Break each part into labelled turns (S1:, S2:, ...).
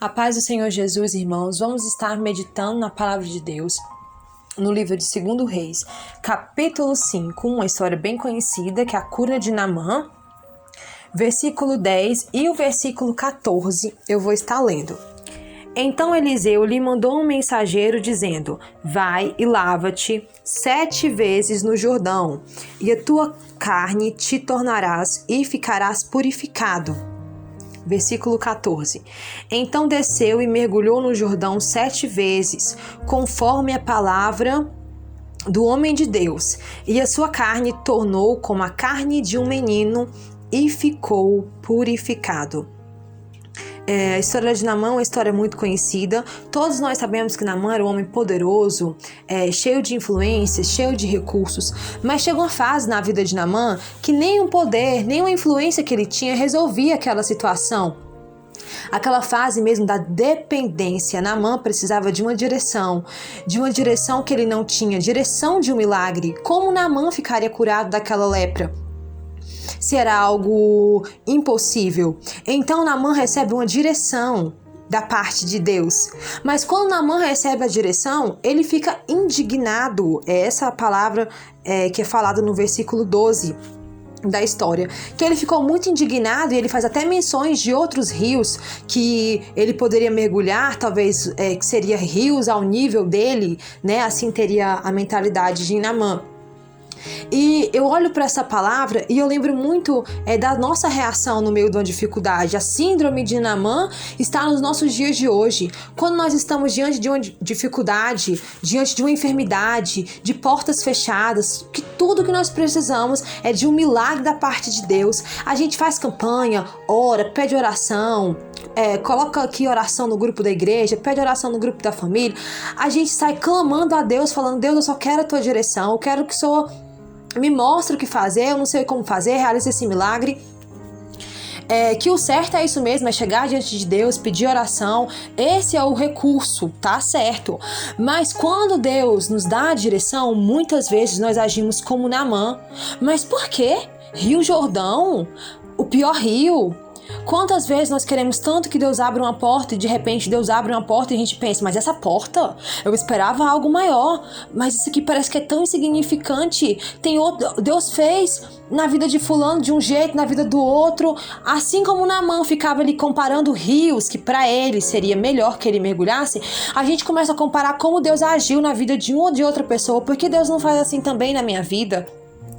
S1: A paz do Senhor Jesus, irmãos, vamos estar meditando na palavra de Deus no livro de 2 Reis, capítulo 5, uma história bem conhecida, que é a cura de Naamã, versículo 10 e o versículo 14, eu vou estar lendo. Então Eliseu lhe mandou um mensageiro dizendo: vai e lava-te 7 vezes no Jordão, e a tua carne te tornarás e ficarás purificado. Versículo 14. Então desceu e mergulhou no Jordão 7 vezes, conforme a palavra do homem de Deus, e a sua carne tornou como a carne de um menino e ficou purificado. A história de Naamã é uma história muito conhecida. Todos nós sabemos que Naamã era um homem poderoso, cheio de influências, cheio de recursos. Mas chegou uma fase na vida de Naamã que nem o poder, nem a influência que ele tinha resolvia aquela situação. Aquela fase mesmo da dependência. Naamã precisava de uma direção que ele não tinha, direção de um milagre. Como Naamã ficaria curado daquela lepra? Se era algo impossível. Então Naamã recebe uma direção da parte de Deus. Mas quando Naamã recebe a direção, ele fica indignado. É essa a palavra que é falada no versículo 12 da história. Que ele ficou muito indignado e ele faz até menções de outros rios que ele poderia mergulhar, talvez que seria rios ao nível dele, né? Assim teria a mentalidade de Naamã. E eu olho para essa palavra e eu lembro muito da nossa reação no meio de uma dificuldade. A síndrome de Naamã está nos nossos dias de hoje. Quando nós estamos diante de uma dificuldade, diante de uma enfermidade, de portas fechadas, que tudo que nós precisamos é de um milagre da parte de Deus. A gente faz campanha, ora, pede oração, coloca aqui oração no grupo da igreja, pede oração no grupo da família. A gente sai clamando a Deus, falando: Deus, eu só quero a tua direção, eu quero que o Senhor me mostre o que fazer, eu não sei como fazer, realize esse milagre. Que o certo é isso mesmo, é chegar diante de Deus, pedir oração. Esse é o recurso, tá certo. Mas quando Deus nos dá a direção, muitas vezes nós agimos como Naamã. Mas por quê? Rio Jordão? O pior rio? Quantas vezes nós queremos tanto que Deus abra uma porta e de repente Deus abre uma porta e a gente pensa: mas essa porta, eu esperava algo maior, mas isso aqui parece que é tão insignificante. Deus fez na vida de fulano de um jeito, na vida do outro. Assim como Naamã ficava ali comparando rios, que para ele seria melhor que ele mergulhasse, a gente começa a comparar como Deus agiu na vida de uma ou de outra pessoa. Por que Deus não faz assim também na minha vida?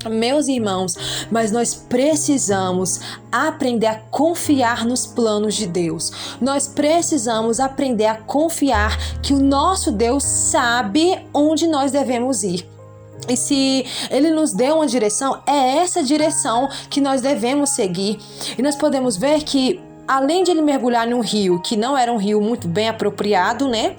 S1: Meus irmãos, mas nós precisamos aprender a confiar nos planos de Deus. Nós precisamos aprender a confiar que o nosso Deus sabe onde nós devemos ir. E se Ele nos deu uma direção, é essa direção que nós devemos seguir. E nós podemos ver que, além de ele mergulhar num rio que não era um rio muito bem apropriado, né?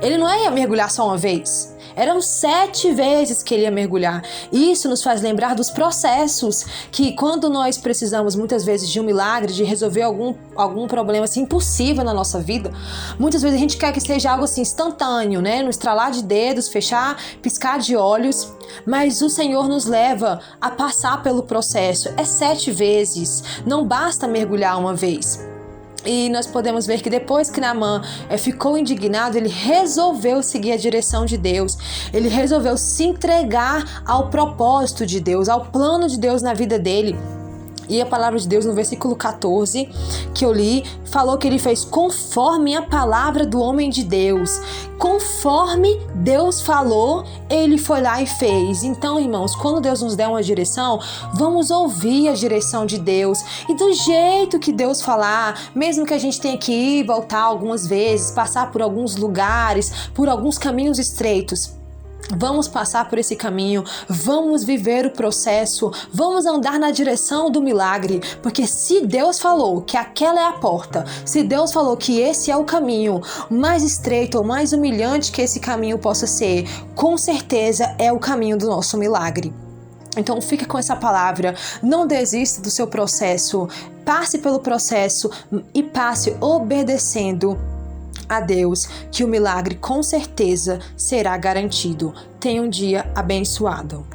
S1: Ele não ia mergulhar só uma vez. Eram 7 vezes que ele ia mergulhar. Isso nos faz lembrar dos processos que, quando nós precisamos muitas vezes de um milagre, de resolver algum problema assim, impossível na nossa vida, muitas vezes a gente quer que seja algo assim instantâneo, né? No estralar de dedos, piscar de olhos. Mas o Senhor nos leva a passar pelo processo. É 7 vezes. Não basta mergulhar uma vez. E nós podemos ver que depois que Naamã ficou indignado, ele resolveu seguir a direção de Deus. Ele resolveu se entregar ao propósito de Deus, ao plano de Deus na vida dele. E a palavra de Deus no versículo 14, que eu li, falou que ele fez conforme a palavra do homem de Deus. Conforme Deus falou, ele foi lá e fez. Então, irmãos, quando Deus nos der uma direção, vamos ouvir a direção de Deus. E do jeito que Deus falar, mesmo que a gente tenha que ir e voltar algumas vezes, passar por alguns lugares, por alguns caminhos estreitos, vamos passar por esse caminho, vamos viver o processo, vamos andar na direção do milagre, porque se Deus falou que aquela é a porta, se Deus falou que esse é o caminho mais estreito ou mais humilhante que esse caminho possa ser, com certeza é o caminho do nosso milagre. Então fica com essa palavra, não desista do seu processo, passe pelo processo e passe obedecendo a Deus, que o milagre com certeza será garantido. Tenha um dia abençoado.